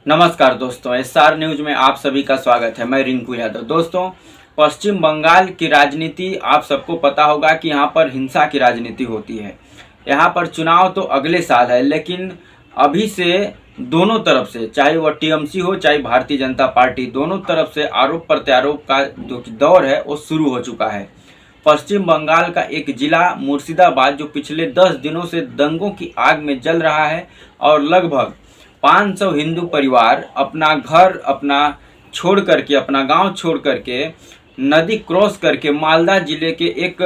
नमस्कार दोस्तों, SR news में आप सभी का स्वागत है। मैं रिंकू यादव। दोस्तों, पश्चिम बंगाल की राजनीति आप सबको पता होगा कि यहाँ पर हिंसा की राजनीति होती है। यहाँ पर चुनाव तो अगले साल है, लेकिन अभी से दोनों तरफ से, चाहे वह टीएमसी हो चाहे भारतीय जनता पार्टी, दोनों तरफ से आरोप प्रत्यारोप का जो दौर है वो शुरू हो चुका है। पश्चिम बंगाल का एक जिला मुर्शिदाबाद जो पिछले 10 दिनों से दंगों की आग में जल रहा है और लगभग 500 हिंदू परिवार अपना घर छोड़ करके, अपना गांव छोड़ करके, नदी क्रॉस करके मालदा जिले के एक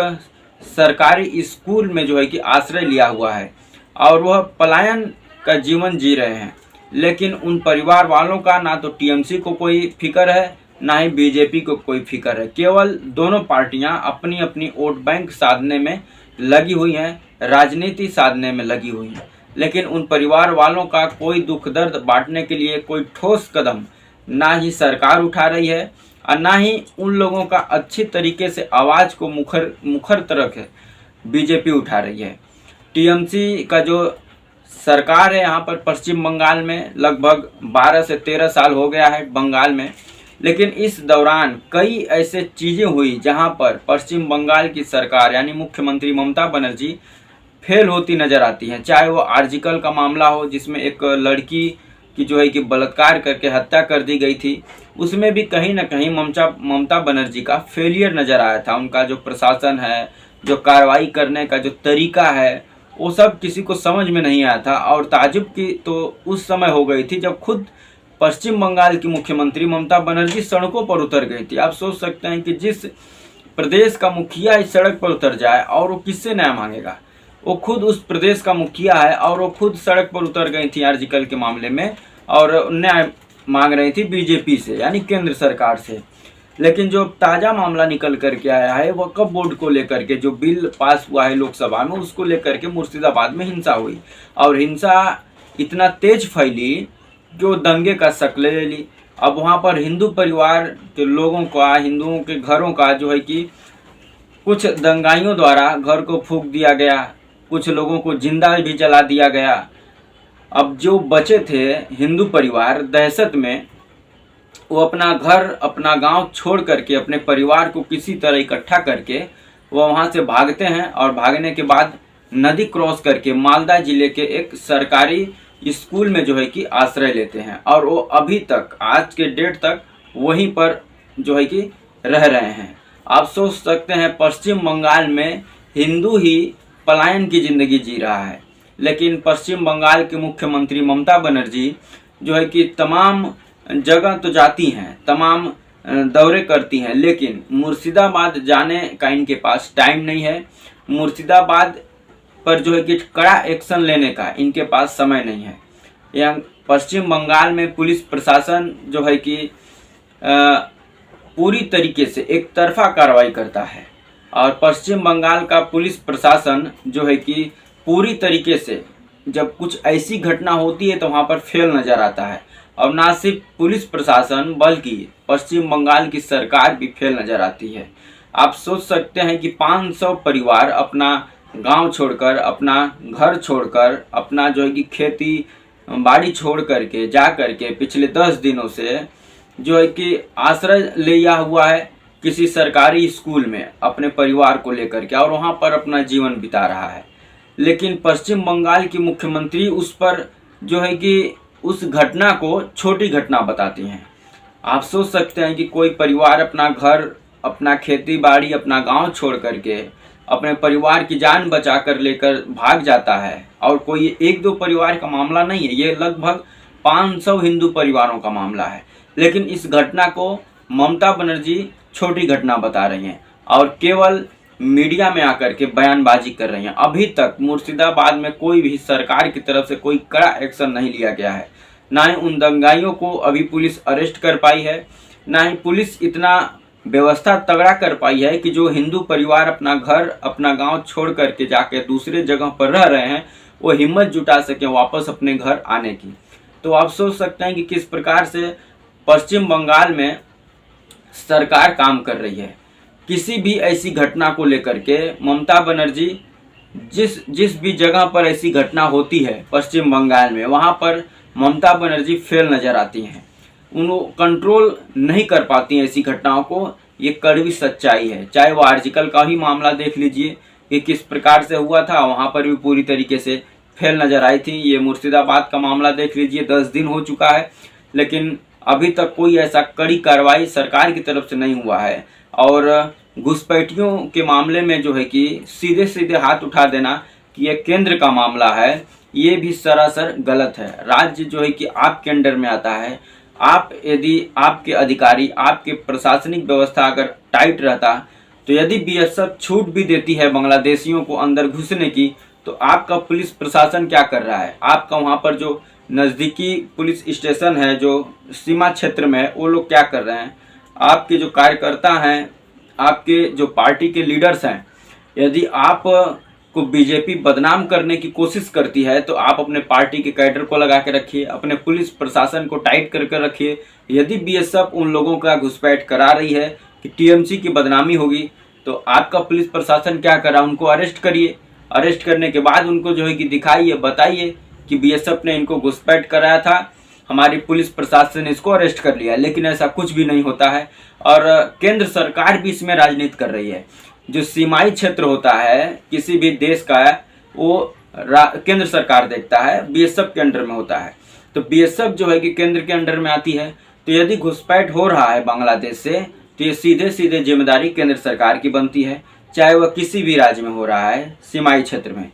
सरकारी स्कूल में जो है कि आश्रय लिया हुआ है और वह पलायन का जीवन जी रहे हैं। लेकिन उन परिवार वालों का ना तो टीएमसी को कोई फिक्र है, ना ही बीजेपी को कोई फिक्र है। केवल दोनों पार्टियां अपनी अपनी वोट बैंक साधने में लगी हुई हैं, राजनीति साधने में लगी हुई हैं। लेकिन उन परिवार वालों का कोई दुख दर्द बांटने के लिए कोई ठोस कदम ना ही सरकार उठा रही है और ना ही उन लोगों का अच्छी तरीके से आवाज़ को मुखर तरह बीजेपी उठा रही है। टीएमसी का जो सरकार है यहाँ पर पश्चिम बंगाल में लगभग 12 से 13 साल हो गया है बंगाल में। लेकिन इस दौरान कई ऐसे चीज़ें हुई जहाँ पर पश्चिम बंगाल की सरकार यानी मुख्यमंत्री ममता बनर्जी फेल होती नजर आती हैं। चाहे वो आर्जिकल का मामला हो जिसमें एक लड़की की जो है कि बलात्कार करके हत्या कर दी गई थी, उसमें भी कहीं ना कहीं ममता बनर्जी का फेलियर नज़र आया था। उनका जो प्रशासन है, जो कार्रवाई करने का जो तरीका है, वो सब किसी को समझ में नहीं आया था। और ताजुब की तो उस समय हो गई थी जब खुद पश्चिम बंगाल की मुख्यमंत्री ममता बनर्जी सड़कों पर उतर गई थी। आप सोच सकते हैं कि जिस प्रदेश का मुखिया इस सड़क पर उतर जाए और वो किससे न्याय मांगेगा। वो खुद उस प्रदेश का मुखिया है और वो खुद सड़क पर उतर गई थी आर्जिकल के मामले में और न्याय मांग रही थी बीजेपी से यानी केंद्र सरकार से। लेकिन जो ताज़ा मामला निकल करके आया है वक्फ बोर्ड को लेकर के, जो बिल पास हुआ है लोकसभा में, उसको लेकर के मुर्शिदाबाद में हिंसा हुई और हिंसा इतना तेज फैली कि वो दंगे का शक्ल ले ली। अब वहाँ पर हिंदू परिवार के लोगों का, हिंदुओं के घरों का जो है कि कुछ दंगाइयों द्वारा घर को फूंक दिया गया, कुछ लोगों को जिंदा भी जला दिया गया। अब जो बचे थे हिंदू परिवार दहशत में, वो अपना घर, अपना गांव छोड़ करके, अपने परिवार को किसी तरह इकट्ठा करके वो वहां से भागते हैं और भागने के बाद नदी क्रॉस करके मालदा जिले के एक सरकारी स्कूल में जो है कि आश्रय लेते हैं और वो अभी तक, आज के डेट तक वहीं पर जो है कि रह रहे हैं। आप सोच सकते हैं पश्चिम बंगाल में हिंदू ही पलायन की ज़िंदगी जी रहा है। लेकिन पश्चिम बंगाल के मुख्यमंत्री ममता बनर्जी जो है कि तमाम जगह तो जाती हैं, तमाम दौरे करती हैं, लेकिन मुर्शिदाबाद जाने का इनके पास टाइम नहीं है। मुर्शिदाबाद पर जो है कि कड़ा एक्शन लेने का इनके पास समय नहीं है। यहाँ पश्चिम बंगाल में पुलिस प्रशासन जो है कि पूरी तरीके से एक तरफा कार्रवाई करता है और पश्चिम बंगाल का पुलिस प्रशासन जो है कि पूरी तरीके से जब कुछ ऐसी घटना होती है तो वहाँ पर फेल नज़र आता है। और ना सिर्फ पुलिस प्रशासन बल्कि पश्चिम बंगाल की सरकार भी फेल नज़र आती है। आप सोच सकते हैं कि 500 परिवार अपना गांव छोड़कर, अपना घर छोड़कर, अपना जो है कि खेती बाड़ी छोड़ करके जा करके पिछले 10 दिनों से जो है कि आश्रय लिया हुआ है किसी सरकारी स्कूल में अपने परिवार को लेकर के और वहाँ पर अपना जीवन बिता रहा है। लेकिन पश्चिम बंगाल की मुख्यमंत्री उस पर जो है कि उस घटना को छोटी घटना बताती हैं। आप सोच सकते हैं कि कोई परिवार अपना घर, अपना खेती बाड़ी, अपना गांव छोड़ करके अपने परिवार की जान बचा कर लेकर भाग जाता है और कोई एक दो परिवार का मामला नहीं है, ये लगभग 500 हिंदू परिवारों का मामला है। लेकिन इस घटना को ममता बनर्जी छोटी घटना बता रही हैं और केवल मीडिया में आकर के बयानबाजी कर रही हैं। अभी तक मुर्शिदाबाद में कोई भी सरकार की तरफ से कोई कड़ा एक्शन नहीं लिया गया है। ना ही उन दंगाइयों को अभी पुलिस अरेस्ट कर पाई है, ना ही पुलिस इतना व्यवस्था तगड़ा कर पाई है कि जो हिंदू परिवार अपना घर, अपना गांव छोड़ करके जाके दूसरे जगह पर रह रहे हैं वो हिम्मत जुटा सके वापस अपने घर आने की। तो आप सोच सकते हैं कि किस प्रकार से पश्चिम बंगाल में सरकार काम कर रही है। किसी भी ऐसी घटना को लेकर के ममता बनर्जी जिस भी जगह पर ऐसी घटना होती है पश्चिम बंगाल में, वहाँ पर ममता बनर्जी फेल नजर आती हैं, उनको कंट्रोल नहीं कर पाती हैं ऐसी घटनाओं को। ये कड़वी सच्चाई है। चाहे वो आर्जिकल का ही मामला देख लीजिए कि किस प्रकार से हुआ था, वहाँ पर भी पूरी तरीके से फेल नजर आई थी। ये मुर्शिदाबाद का मामला देख लीजिए, 10 दिन हो चुका है लेकिन अभी तक कोई ऐसा कड़ी कार्रवाई सरकार की तरफ से नहीं हुआ है। और घुसपैठियों के मामले में जो है कि सीधे सीधे हाथ उठा देना कि ये केंद्र का मामला है, ये भी सरासर गलत है। राज्य जो है कि आपके अंडर में आता है। आप यदि आपके अधिकारी, आपके प्रशासनिक व्यवस्था अगर टाइट रहता, तो यदि बीएसएफ छूट भी देती है बांग्लादेशियों को अंदर घुसने की, तो आपका पुलिस प्रशासन क्या कर रहा है? आपका वहाँ पर जो नज़दीकी पुलिस स्टेशन है जो सीमा क्षेत्र में है, वो लोग क्या कर रहे हैं? आपके जो कार्यकर्ता हैं, आपके जो पार्टी के लीडर्स हैं, यदि आप को बीजेपी बदनाम करने की कोशिश करती है तो आप अपने पार्टी के कैडर को लगा के रखिए, अपने पुलिस प्रशासन को टाइट करके रखिए। यदि बीएसएफ उन लोगों का घुसपैठ करा रही है कि टीएमसी की बदनामी होगी, तो आपका पुलिस प्रशासन क्या कर रहा है? उनको अरेस्ट करिए। अरेस्ट करने के बाद उनको जो है कि दिखाइए, बताइए कि बीएसएफ ने इनको घुसपैठ कराया था, हमारी पुलिस प्रशासन ने इसको अरेस्ट कर लिया। लेकिन ऐसा कुछ भी नहीं होता है और केंद्र सरकार भी इसमें राजनीति कर रही है। जो सीमाई क्षेत्र होता है किसी भी देश का, वो केंद्र सरकार देखता है, बीएसएफ के अंडर में होता है। तो बीएसएफ जो है कि केंद्र के अंडर में आती है। तो यदि घुसपैठ हो रहा है बांग्लादेश से, तो ये सीधे सीधे जिम्मेदारी केंद्र सरकार की बनती है, चाहे वह किसी भी राज्य में हो रहा है, सीमाई क्षेत्र में।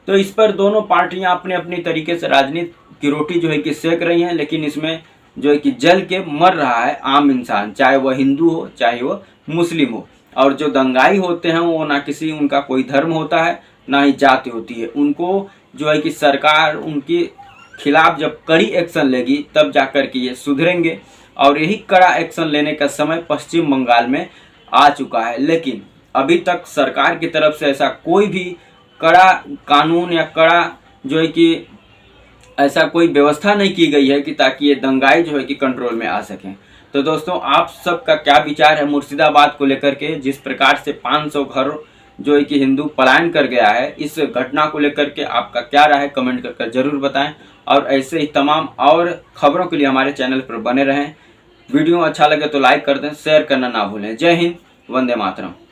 तो इस पर दोनों पार्टियां अपने अपनी तरीके से राजनीति की रोटी जो है कि सेक रही हैं, लेकिन इसमें जो है कि जल के मर रहा है आम इंसान, चाहे वह हिंदू हो चाहे वह मुस्लिम हो। और जो दंगाई होते हैं वो ना किसी उनका कोई धर्म होता है ना ही जाति होती है। उनको जो है कि सरकार उनके खिलाफ जब कड़ी एक्शन लेगी तब जाकर के ये सुधरेंगे। और यही कड़ा एक्शन लेने का समय पश्चिम बंगाल में आ चुका है। लेकिन अभी तक सरकार की तरफ से ऐसा कोई भी कड़ा कानून या कड़ा जो है कि ऐसा कोई व्यवस्था नहीं की गई है कि ताकि ये दंगाई जो है कि कंट्रोल में आ सकें। तो दोस्तों, आप सबका क्या विचार है मुर्शिदाबाद को लेकर के? जिस प्रकार से 500 घर जो है कि हिंदू पलायन कर गया है, इस घटना को लेकर के आपका क्या राय है? कमेंट कर जरूर बताएं। और ऐसे ही तमाम और खबरों के लिए हमारे चैनल पर बने रहें। वीडियो अच्छा लगे तो लाइक कर दें, शेयर करना ना भूलें। जय हिंद, वंदे मातरम।